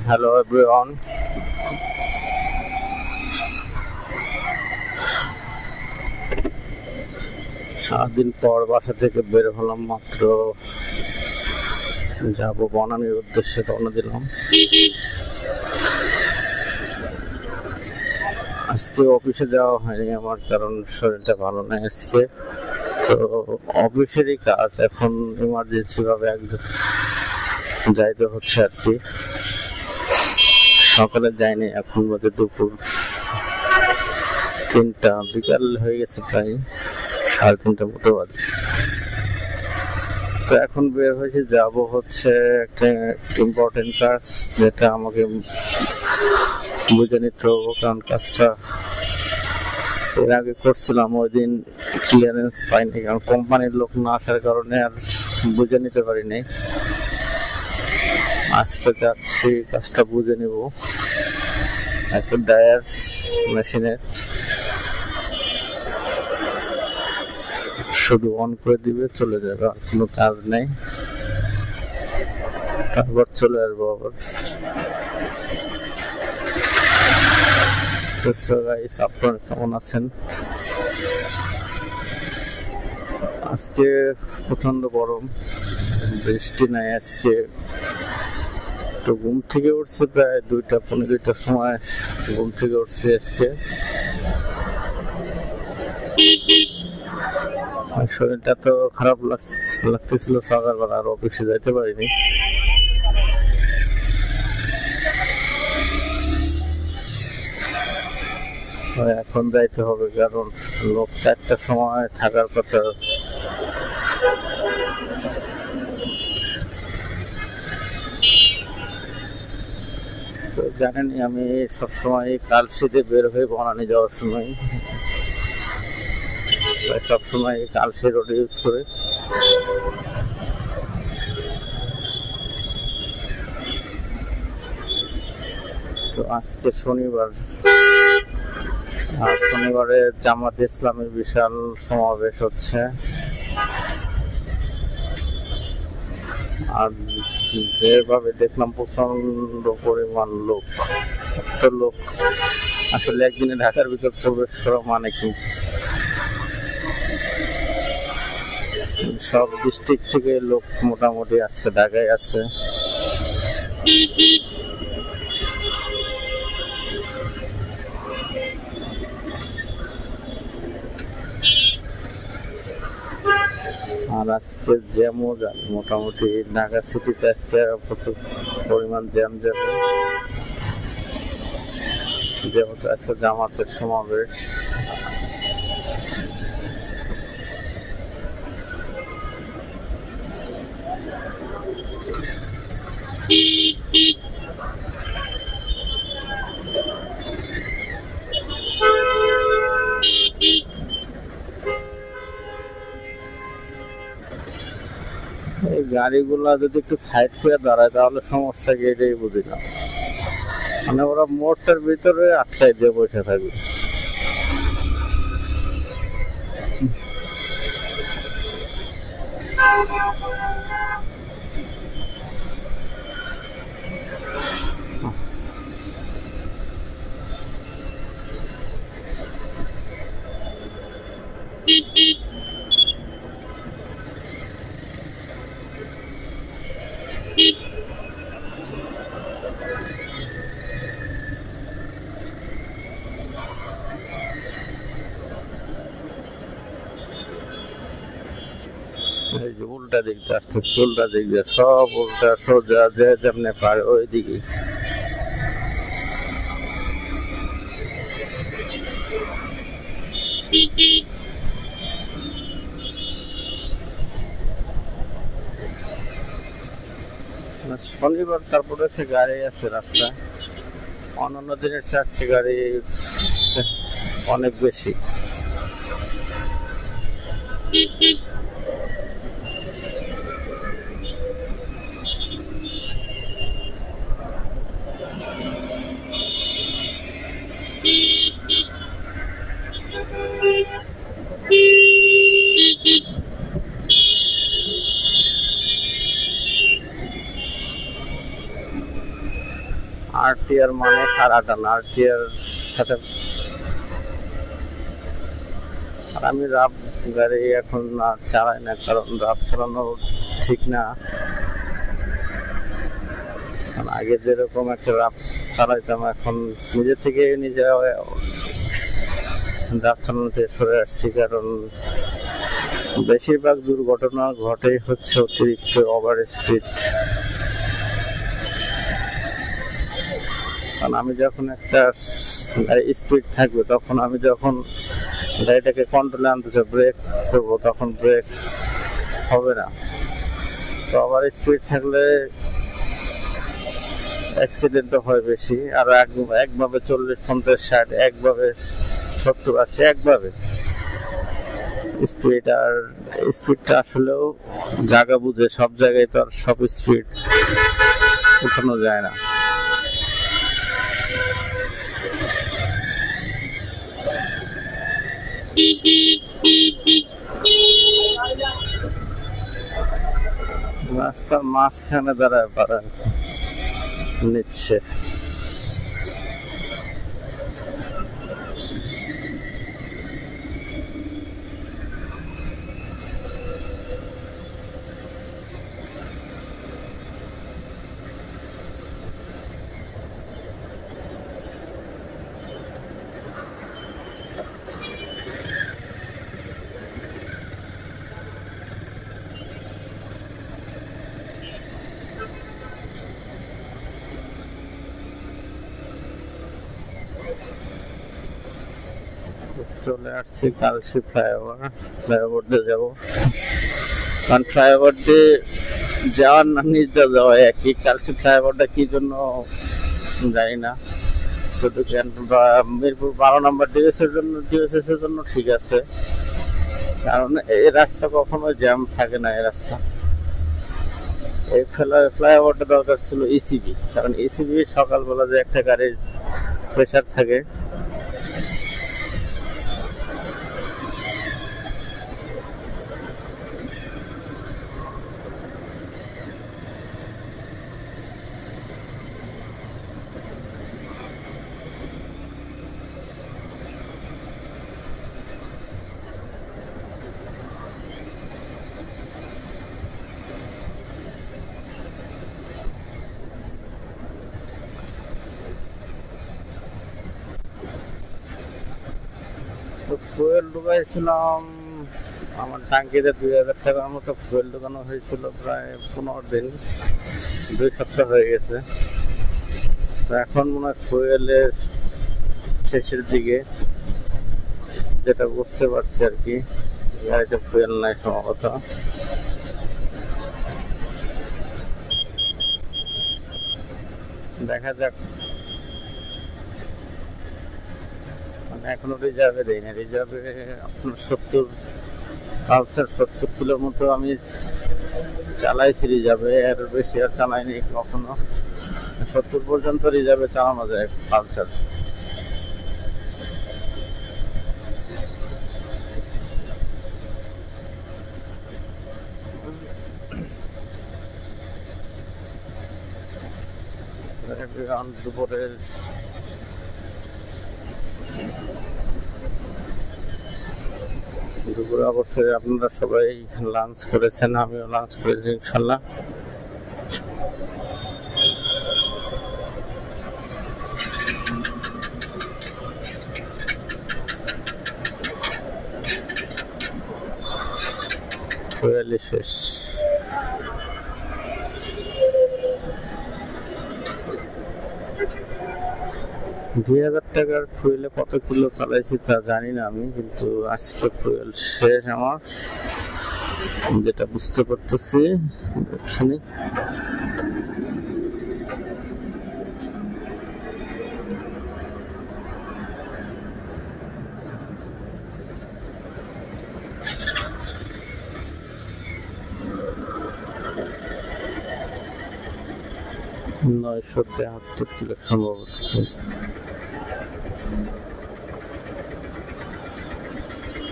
Hello everyone. সারাদিন পর বাসা থেকে বের হলাম, মাত্র যাব বনানীর উদ্দেশ্যে রওনা দিলাম। আজকে অফিসে যাওয়া হয়নি আমার, কারণ শরীরটা ভালো নেই আজকে। তো অফিসেরই কাজ, এখন ইমার্জেন্সি ভাবে একদম যাইতে হচ্ছে আর কি। সকালে যাইনি, এখন বাজে দুপুর 3টা, বিকাল হয়ে গেছে প্রায় 3:30 মতো বাজে। তো এখন বের হয়েছে, যাব হচ্ছে একটা ইম্পর্টেন্ট কাজ, যেটা আমাকে বুঝে নিতে হবে, কারণ কাজটা এর আগে করছিলাম, ওই দিন ক্লিয়ারেন্স পাইনি, কারণ কোম্পানির লোক না আসার কারণে আর বুঝে নিতে পারিনি। আজকে যাচ্ছি, কাজটা বুঝে নিব। একটা ডায়ার মেশিনের শুধু অন করে দিবে, চলে যাবে, আর কোনো কাজ নেই। তারপর চলে আসবো আবার। আপনারা কেমন আছেন? আজকে প্রচন্ড গরম, বৃষ্টি নাই আজকে। তো ঘুম থেকে উঠছে প্রায় 2টা-2:15 সময় ঘুম থেকে উঠছি আজকে। শরীরটা তো খারাপ লাগতেছিল সকালবেলা, আর অফিসে যাইতে পারিনি। এখন যাইতে হবে, কারণ লোক 4টার সময় থাকার কথা। তো জানেনই, আমি সবসময় কালশিতে বের হয়ে বনানী যাওয়ার সময় সবসময় কালশি রোড ইউজ করে। তো আজকে শনিবার, আর শনিবারে জামাত ইসলামের বিশাল সমাবেশ হচ্ছে। আর যেভাবে দেখলাম প্রচন্ড পরিমাণ লোক, এত লোক, আসলে একদিনে ঢাকার ভিতর প্রবেশ করা মানে কি? সব ডিস্ট্রিক্ট থেকে লোক মোটামুটি আজকে ঢাকায় আছে। আর আজকে জ্যামও যাবে, মোটামুটি ঢাকা সিটিতে আজকে প্রচুর পরিমাণ জ্যাম যাবে, যেহেতু আজকে জামাতের সমাবেশ। এই গাড়িগুলা যদি একটু সাইড করে দাঁড়ায় তাহলে সমস্যা কি, এটাই বুঝি না। মানে ওরা মোড়টার ভিতরে আটকাই দিয়ে বসে থাকবে। এই যে উল্টা দিক দিয়ে আসতেছে, উল্টা দিক দিয়ে সব উল্টা সোজা, যে যেমনি পারে ওই দিকে। শনিবার, তারপরে সে গাড়ি আছে রাস্তায়, অন্যান্য দিনের চেয়ে আজকে গাড়ি অনেক বেশি। RTR মানে খারাটা না, RTR সাথে। আর আমি রাফ গাড়ি এখন আর চালাই না, কারণ রাফ চালানো ঠিক না। আগে যেরকম একটা রাফ চালাইতাম, এখন নিজে থেকে নিজে রাফ চালানোতে সরে আসছি, কারণ বেশিরভাগ দুর্ঘটনা ঘটে হচ্ছে অতিরিক্ত ওভার স্পিড। কারণ আমি যখন একটা গাড়ি স্পিড থাকবে, তখন আমি যখন গাড়িটাকে কন্ট্রোলে আনতে চাই, ব্রেক করবো, তখন ব্রেক হবে না। তো ওভার স্পিড থাকলে অ্যাক্সিডেন্টও হয় বেশি। আর একভাবে 40, 50, 60, একভাবে 70, 80, একভাবে স্পিড। আর স্পিডটা আসলেও জায়গা বুঝে, সব জায়গায় তো আর সব স্পিড উঠানো যায় না। রাস্তার মাঝখানে দাঁড়ায় পারা নিচ্ছে। চলে আসছি কালসি ফ্লাইওভার দিয়ে যাবো। কারণ ফ্লাইওভার দিয়ে যাওয়ার না নিজে যাওয়া একই। কালসি ফ্লাইওভারটা কি জন্য জানি না, শুধু মিরপুর 12 নম্বর ডিএসএস এর জন্য ঠিক আছে, কারণ এই রাস্তা কখনো জ্যাম থাকে না। এই রাস্তা, এই ফ্লাইওভারটা দরকার ছিল ইসিবি, কারণ ইসিবি সকালবেলা যে একটা গাড়ির প্রেশার থাকে, তো ফুয়েল ঢুকাইছিলাম। আমার ট্যাঙ্কিতে 2000 টাকার মতো ফুয়েল ঢুকানো হয়েছিল, প্রায় 15 দিন, 2 সপ্তাহ হয়ে গেছে। তো এখন মনে হয় ফুয়েলের শেষের দিকে, যেটা বুঝতে পারছি আর কি, গাড়িতে ফুয়েল নাই সম্ভবত। দেখা যাক। এখনো রিজার্ভে দেই না, রিজার্ভে আপনার 70 পালসার 70 কিলোর মতো আমি চালাইছি রিজার্ভে, এর বেশি আর চালাইনি কখনো। 70 পর্যন্ত রিজার্ভে চালানো যায় পালসার। দুপুরের দুপুরে অবশ্যই আপনারা সবাই লাঞ্চ করেছেন, আমিও লাঞ্চ করেছি ইনশাল্লাহ। শেষ। 2000 টাকার ফুয়েলে কত কিলো চালাইছি তা জানি না আমি, কিন্তু আজকে ফুয়েল শেষ আমার, যেটা বুঝতে পারতেছি এখানে। $973 কিলো সম্ভবত হয়েছে।